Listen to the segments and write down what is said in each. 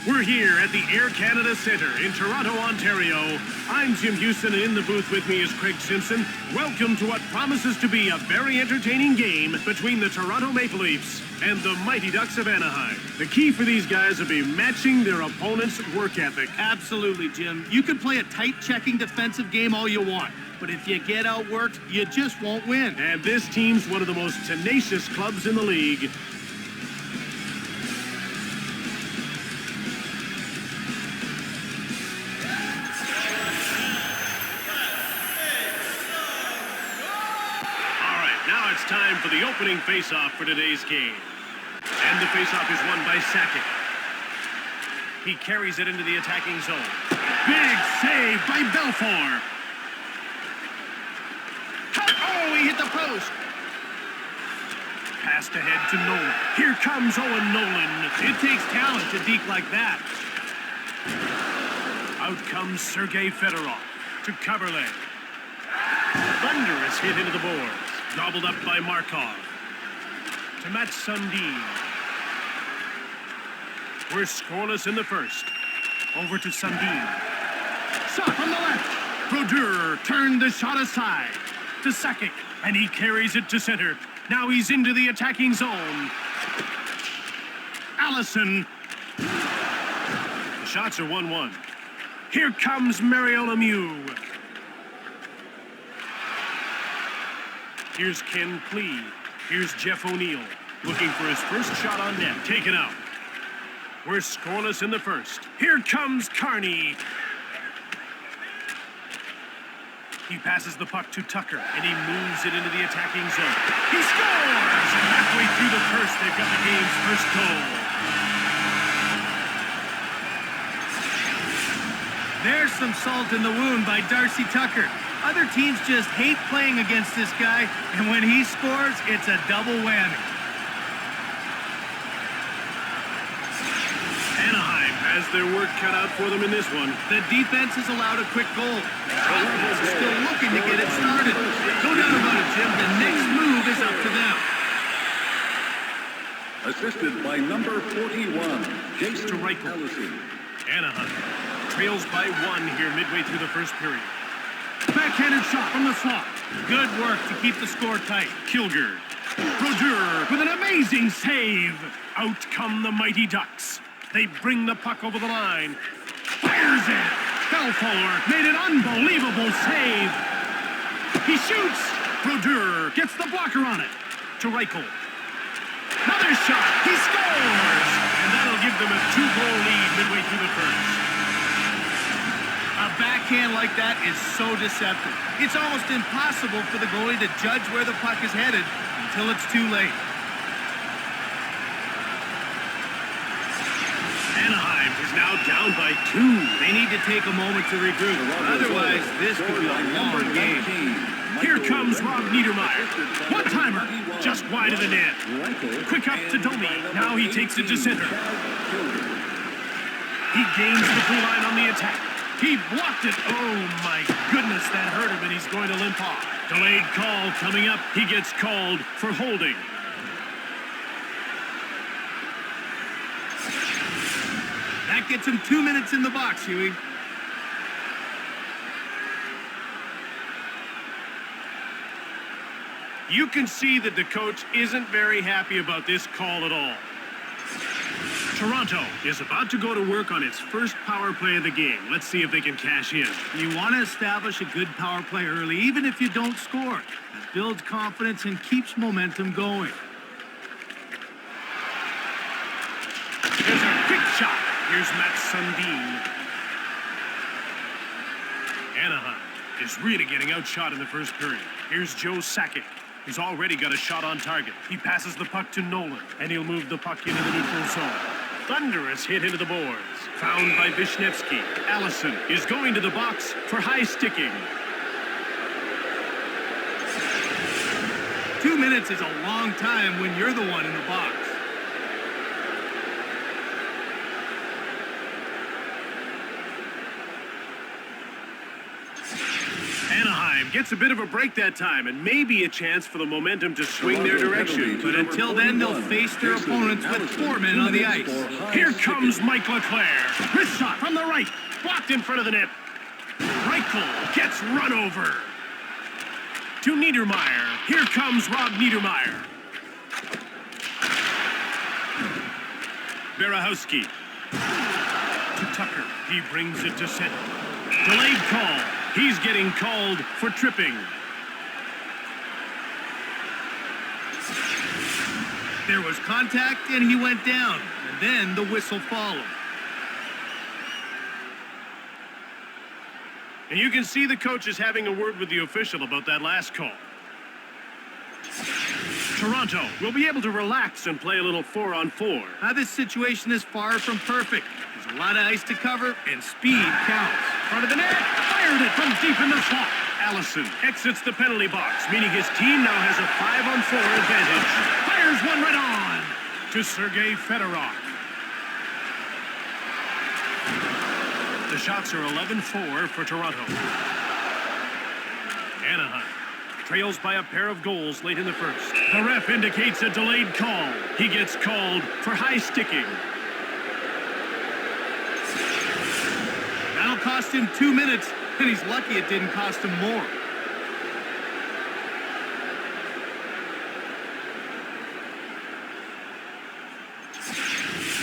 We're here at the Air Canada Centre in Toronto, Ontario. I'm Jim Houston, and in the booth with me is Craig Simpson. Welcome to what promises to be a very entertaining game between the Toronto Maple Leafs and the Mighty Ducks of Anaheim. The key for these guys will be matching their opponent's work ethic. Absolutely, Jim. You can play a tight checking defensive game all you want, but if you get outworked, you just won't win. And this team's one of the most tenacious clubs in the league. Now it's time for the opening face-off for today's game. And the face-off is won by Sakic. He carries it into the attacking zone. Big save by Belfour. Oh, he hit the post. Passed ahead to Nolan. Here comes Owen Nolan. It takes talent to deke like that. Out comes Sergei Fedorov to Kaberle. Thunderous hit into the boards. Gobbled up by Markov. To Matt Sundin. We're scoreless in the first. Over to Sundin. Shot from the left. Brodeur turned the shot aside. To Sakic. And he carries it to center. Now he's into the attacking zone. Allison. The shots are 1-1. Here comes Mario Lemieux. Here's Ken Clee. Here's Jeff O'Neill. Looking for his first shot on net. Taken out. We're scoreless in the first. Here comes Carney. He passes the puck to Tucker, and he moves it into the attacking zone. He scores! Halfway through the first, they've got the game's first goal. There's some salt in the wound by Darcy Tucker. Other teams just hate playing against this guy, and when he scores, it's a double whammy. Anaheim has their work cut out for them in this one. The defense has allowed a quick goal. The offense is still looking to get it started. No doubt about it, Jim. The next move is up to them. Assisted by number 41, Jason To Reichel. Allison. Anaheim trails by 1 here midway through the first period. Backhanded shot from the slot. Good work to keep the score tight. Kilger. Brodeur with an amazing save. Out come the Mighty Ducks. They bring the puck over the line. Fires it. Belfour made an unbelievable save. He shoots. Brodeur gets the blocker on it. To Reichel. Another shot. He scores. And that'll give them a 2-goal lead midway through the first. A backhand like that is so deceptive. It's almost impossible for the goalie to judge where the puck is headed until it's too late. Anaheim is now down by 2. They need to take a moment to regroup. Otherwise, this could be a long game. Here comes Rob Niedermeyer. One-timer, just wide of the net. Quick up to Domi. Now he takes it to center. He gains the blue line on the attack. He blocked it. Oh, my goodness, that hurt him, and he's going to limp off. Delayed call coming up. He gets called for holding. That gets him 2 minutes in the box, Huey. You can see that the coach isn't very happy about this call at all. Toronto is about to go to work on its first power play of the game. Let's see if they can cash in. You want to establish a good power play early, even if you don't score. That builds confidence and keeps momentum going. There's a quick shot. Here's Matt Sundin. Anaheim is really getting outshot in the first period. Here's Joe Sakic. He's already got a shot on target. He passes the puck to Nolan, and he'll move the puck into the neutral zone. Thunderous hit into the boards. Found by Vishnevsky. Allison is going to the box for high sticking. 2 minutes is a long time when you're the one in the box. Anaheim gets a bit of a break that time and maybe a chance for the momentum to swing their direction. But until then, they'll face their opponents with 4 men on the ice. Here comes Mike LeClaire. Wrist shot from the right. Blocked in front of the net. Reichel gets run over. To Niedermeyer. Here comes Rob Niedermeyer. Berahowski. To Tucker. He brings it to center. Delayed call. He's getting called for tripping. There was contact and he went down. And then the whistle followed. And you can see the coach is having a word with the official about that last call. Toronto will be able to relax and play a little 4-on-4. Now this situation is far from perfect. There's a lot of ice to cover and speed counts. Front of the net, fired it from deep in the slot. Allison exits the penalty box, meaning his team now has a 5-on-4 advantage. Fires one right on to Sergei Fedorov. The shots are 11-4 for Toronto. Anaheim trails by a pair of goals late in the first. The ref indicates a delayed call. He gets called for high sticking. That'll cost him 2 minutes, and he's lucky it didn't cost him more.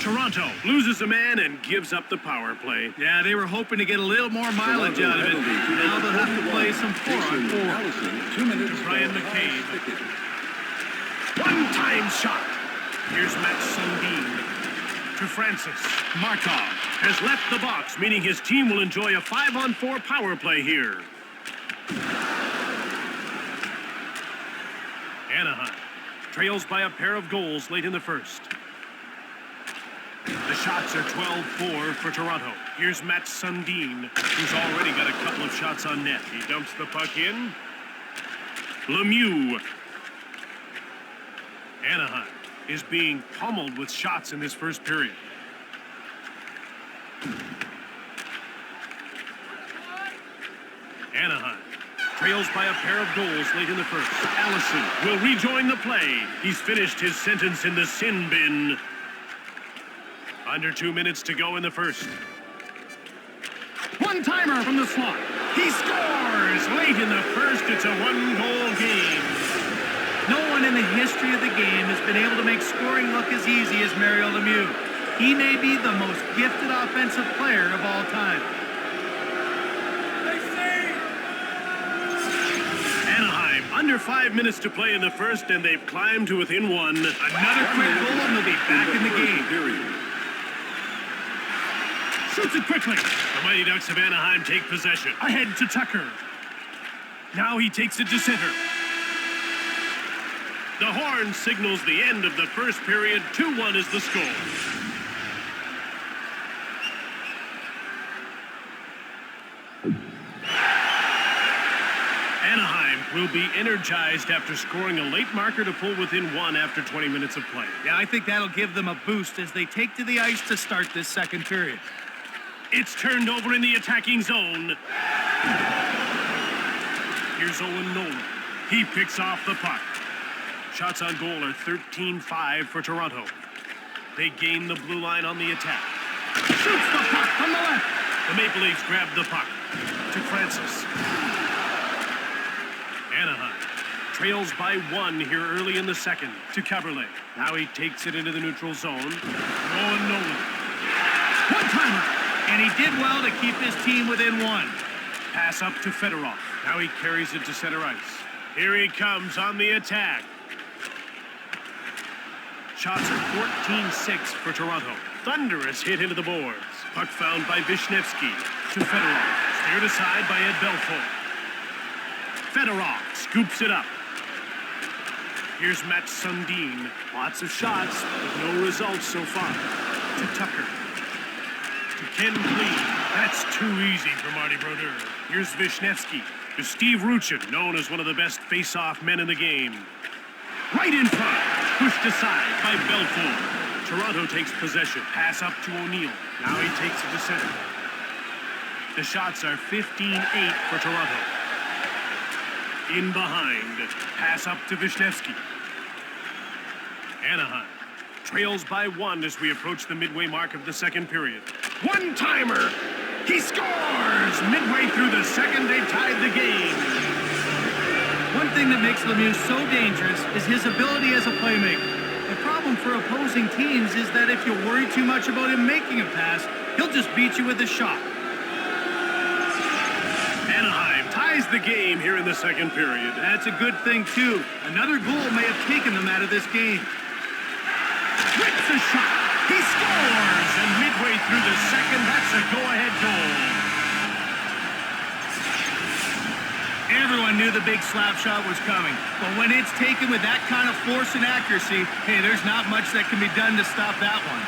Toronto loses a man and gives up the power play. Yeah, they were hoping to get a little more mileage out of it. Now they'll have to play some 4-on-4. Brian McCabe. One-time shot. Here's Matt Sundin. To Francis. Markov has left the box, meaning his team will enjoy a 5-on-4 power play here. Anaheim trails by a pair of goals late in the first. The shots are 12-4 for Toronto. Here's Matt Sundin, who's already got a couple of shots on net. He dumps the puck in. Lemieux. Anaheim is being pummeled with shots in this first period. Anaheim trails by a pair of goals late in the first. Allison will rejoin the play. He's finished his sentence in the sin bin. Under 2 minutes to go in the first. One-timer from the slot. He scores! Late in the first, it's a one-goal game. No one in the history of the game has been able to make scoring look as easy as Mario Lemieux. He may be the most gifted offensive player of all time. Anaheim, under 5 minutes to play in the first, and they've climbed to within one. Another quick goal, and they'll be back in the game. Shoots it quickly. The Mighty Ducks of Anaheim take possession. Ahead to Tucker. Now he takes it to center. The horn signals the end of the first period. 2-1 is the score. Anaheim will be energized after scoring a late marker to pull within one after 20 minutes of play. Yeah, I think that'll give them a boost as they take to the ice to start this second period. It's turned over in the attacking zone. Here's Owen Nolan. He picks off the puck. Shots on goal are 13-5 for Toronto. They gain the blue line on the attack. Shoots the puck from the left. The Maple Leafs grab the puck. To Francis. Anaheim trails by 1 here early in the second. To Caberlet. Now he takes it into the neutral zone. Owen Nolan. One-timer. And he did well to keep his team within 1. Pass up to Fedorov. Now he carries it to center ice. Here he comes on the attack. Shots are 14-6 for Toronto. Thunderous hit into the boards. Puck found by Vishnevsky. To Fedorov. Steered aside by Ed Belfour. Fedorov scoops it up. Here's Matt Sundin. Lots of shots, but no results so far. To Tucker. To Ken Clee. That's too easy for Marty Brodeur. Here's Vishnevsky. To Steve Ruchin, known as one of the best face-off men in the game. Right in front. Pushed aside by Belfort. Toronto takes possession. Pass up to O'Neill. Now he takes it to center. The shots are 15-8 for Toronto. In behind. Pass up to Wisniewski. Anaheim trails by 1 as we approach the midway mark of the second period. One-timer! He scores! Midway through the second, they tied the game. One thing that makes Lemieux so dangerous is his ability as a playmaker. The problem for opposing teams is that if you worry too much about him making a pass, he'll just beat you with a shot. Anaheim ties the game here in the second period. That's a good thing, too. Another goal may have taken them out of this game. Rips a shot. He scores! And midway through the second, that's a go-ahead goal. Everyone knew the big slap shot was coming. But when it's taken with that kind of force and accuracy, hey, there's not much that can be done to stop that one.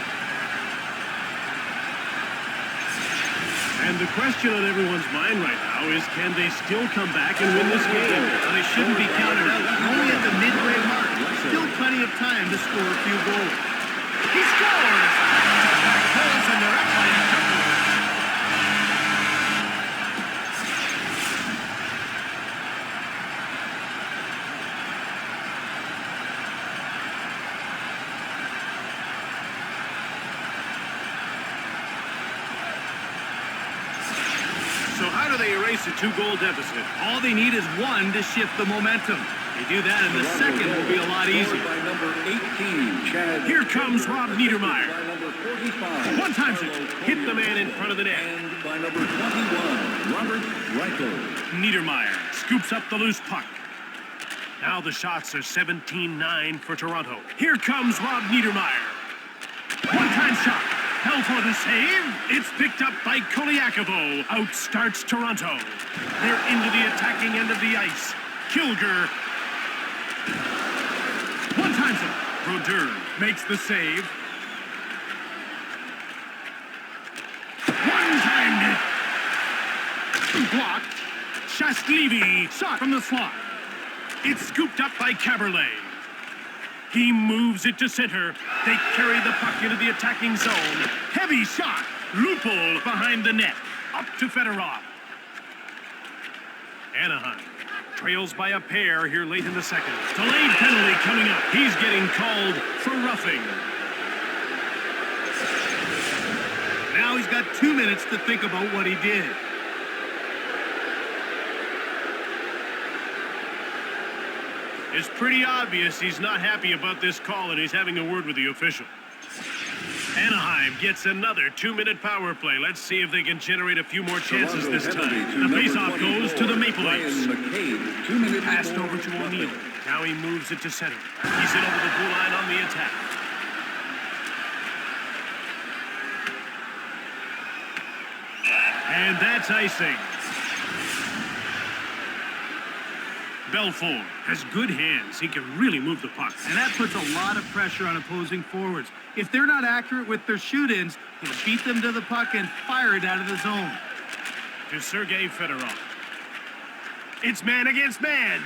And the question on everyone's mind right now is, can they still come back and win this game? Well, they shouldn't be counted out. Only at the midway mark. Still plenty of time to score a few goals. He scores! Holes in their up by a couple. So how do they erase a 2-goal deficit? All they need is one to shift the momentum. They do that, and the second will be a lot easier. By number 18, Chad. Here comes Rob Niedermeyer. By number 45. One times it. Hit the man in front of the net. And by number 21, Robert Reichel. Niedermeyer scoops up the loose puck. Now the shots are 17-9 for Toronto. Here comes Rob Niedermeyer. One-time shot. Hell for the save. It's picked up by Koliakovo. Outstarts Toronto. They're into the attacking end of the ice. Kilger. One times it. Brodeur makes the save. One-timed it. Blocked. Shastlivy. Shot from the slot. It's scooped up by Caberlet. He moves it to center. They carry the puck into the attacking zone. Heavy shot. Lupul behind the net. Up to Fedorov. Anaheim trails by a pair here late in the second. Delayed penalty coming up. He's getting called for roughing. Now he's got 2 minutes to think about what he did. It's pretty obvious he's not happy about this call, and he's having a word with the official. Anaheim gets another 2-minute power play. Let's see if they can generate a few more chances this time. The faceoff goes to the Maple Leafs. Passed over to O'Neill. Now he moves it to center. He's in over the blue line on the attack. And that's icing. Belfort has good hands. He can really move the puck. And that puts a lot of pressure on opposing forwards. If they're not accurate with their shoot-ins, he'll beat them to the puck and fire it out of the zone. To Sergei Fedorov. It's man against man.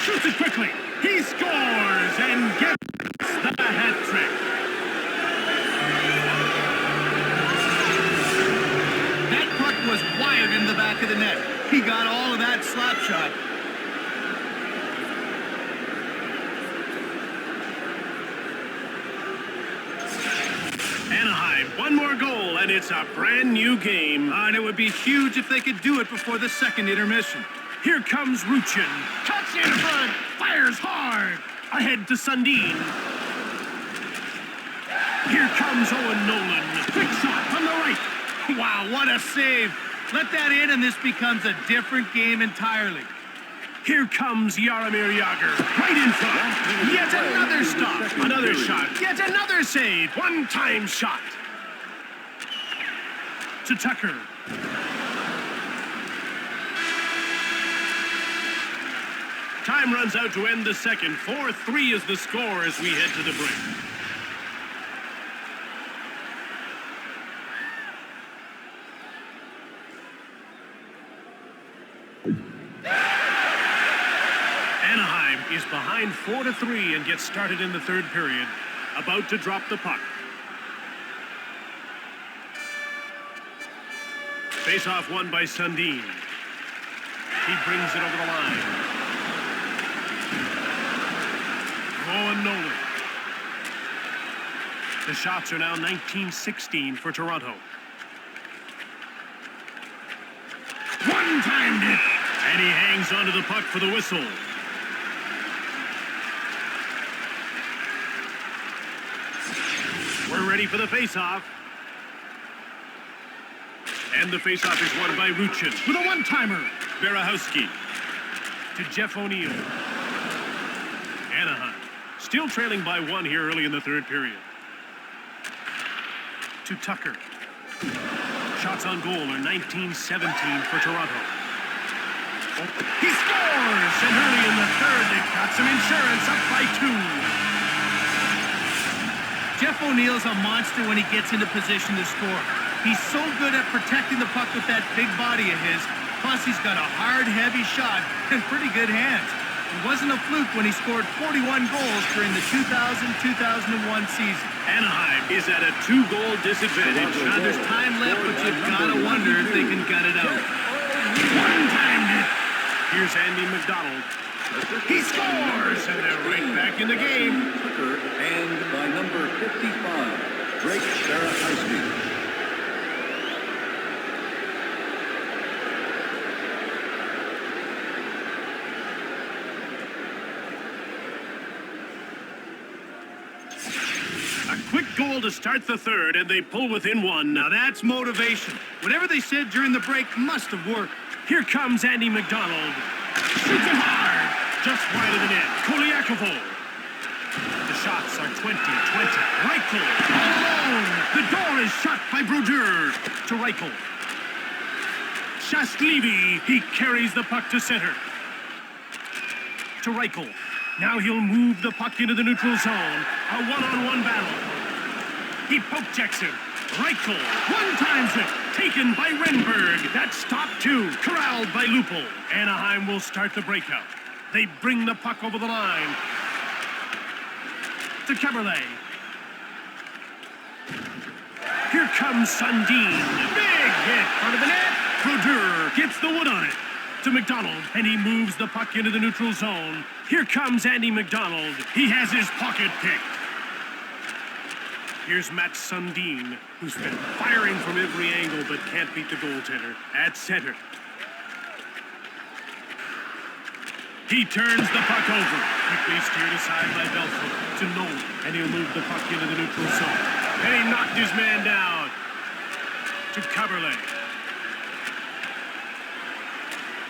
Shoots it quickly. He scores and gets the hat trick. That puck was wired in the back of the net. He got all of that slap shot. Anaheim, one more goal, and it's a brand new game. And it would be huge if they could do it before the second intermission. Here comes Ruchin. Cuts in front, fires hard. Ahead to Sundin. Here comes Owen Nolan. Quick shot from the right. Wow, what a save. Let that in, and this becomes a different game entirely. Here comes Jaromir Jagr. Right in front. Yet another stop. Another shot. Yet another save. One-time shot. To Tucker. Time runs out to end the second. 4-3 is the score as we head to the break. Anaheim is behind 4-3 and gets started in the third period. About to drop the puck. Face-off won by Sundin. He brings it over the line. Owen Nolan. The shots are now 19-16 for Toronto. One-timed it! And he hangs onto the puck for the whistle. We're ready for the face-off. And the face-off is won by Ruchin with a one-timer. Berahowski to Jeff O'Neill. Anaheim still trailing by 1 here early in the third period. To Tucker. Shots on goal are 19-17 for Toronto. He scores! And early in the third, they've got some insurance, up by 2. Jeff O'Neill's a monster when he gets into position to score. He's so good at protecting the puck with that big body of his. Plus, he's got a hard, heavy shot and pretty good hands. It wasn't a fluke when he scored 41 goals during the 2000-2001 season. Anaheim is at a 2-goal disadvantage. Now, there's time left, but you've got to wonder if they can gut it out. One-timed it. Here's Andy McDonald. He scores, and they're right back in the game. Tucker and by number 55, Drake Berahowski. Quick goal to start the third, and they pull within 1. Now that's motivation. Whatever they said during the break must have worked. Here comes Andy McDonald. Shoots it hard. Just wide of the net. Koliakovo. The shots are 20-20. Reichel all alone. The door is shut by Brodeur. To Reichel. Shastlivy. He carries the puck to center. To Reichel. Now he'll move the puck into the neutral zone. A one-on-one battle. He poke checks him. Reichel one-times it. Taken by Renberg. That's stop 2. Corralled by Lupul. Anaheim will start the breakout. They bring the puck over the line. To Caberlet. Here comes Sundin. Big hit front of the net. Brodeur gets the wood on it. To McDonald, and he moves the puck into the neutral zone. Here comes Andy McDonald. He has his pocket picked. Here's Matt Sundin, who's been firing from every angle but can't beat the goaltender. At center. He turns the puck over. Quickly steered aside by Belfour to Nolan, and he'll move the puck into the neutral zone. And he knocked his man down. To Caberlet.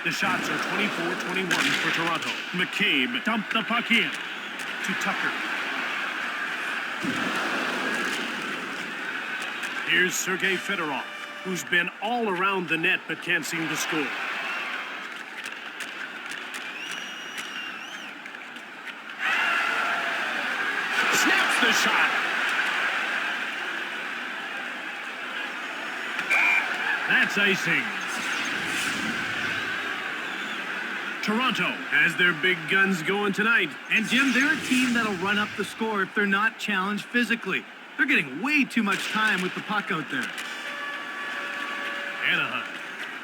The shots are 24-21 for Toronto. McCabe dumped the puck in. To Tucker. Here's Sergei Fedorov, who's been all around the net but can't seem to score. Snaps the shot. That's icing. Toronto has their big guns going tonight. And Jim, they're a team that'll run up the score if they're not challenged physically. They're getting way too much time with the puck out there. Anaheim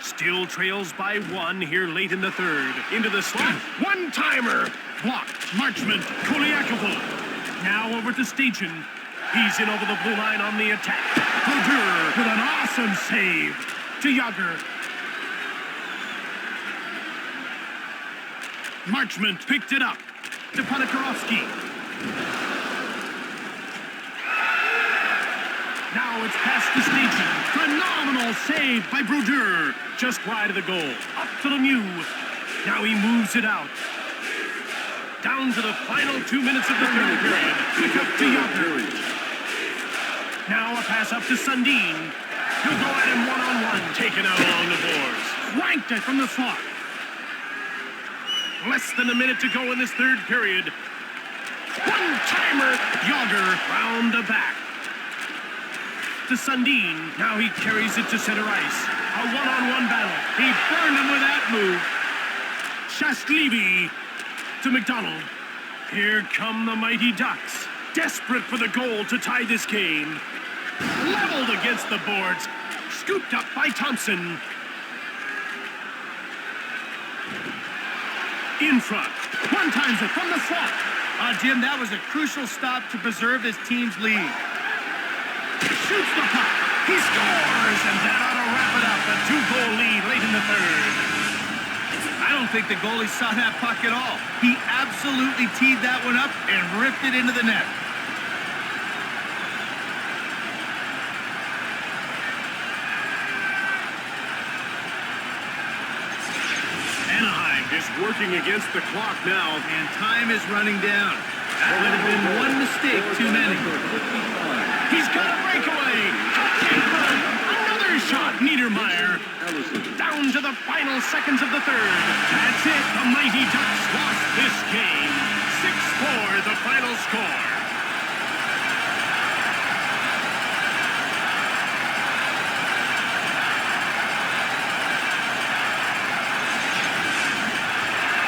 still trails by 1 here late in the third. Into the slot. One-timer. Blocked. Marchment. Koliakovo. Now over to Stajan. He's in over the blue line on the attack. Brodeur with an awesome save. To Yager. Marchment picked it up. To Ponikarovsky. Now it's past the station. Phenomenal save by Brodeur. Just wide of the goal. Up to Lemieux. Now he moves it out. Down to the final 2 minutes of the third period. Pick up to Yager. Now a pass up to Sundin. He'll go at him one-on-one. Taken out along the boards. Ranked it from the slot. Less than a minute to go in this third period. One-timer. Yager round the back. To Sundin. Now he carries it to center ice. A one-on-one battle. He burned him with that move. Shastlivy. to McDonald. Here come the Mighty Ducks, desperate for the goal to tie this game. Leveled against the boards, scooped up by Thompson. In front, one-times it from the slot. Jim, that was a crucial stop to preserve his team's lead. Shoots the puck, he scores, and that ought to wrap it up. A 2-goal lead late in the third. I don't think the goalie saw that puck at all. He absolutely teed that one up and ripped it into the net. Anaheim is working against the clock now. And time is running down. That would have been one mistake too many. He's got a breakaway. Another shot, Niedermeyer. Down to the final seconds of the third. That's it. The Mighty Ducks lost this game. 6-4, the final score.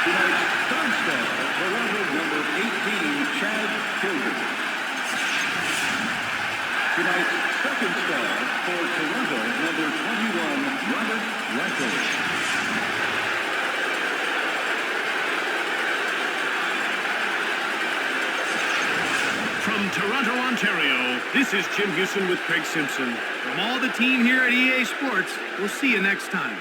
Tonight's third star, Toronto number 18, Chad Kilgore. Tonight's second star for Toronto, number 21, Robert Reichel. From Toronto, Ontario, this is Jim Houston with Craig Simpson. From all the team here at EA Sports, we'll see you next time.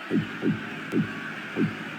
Hey.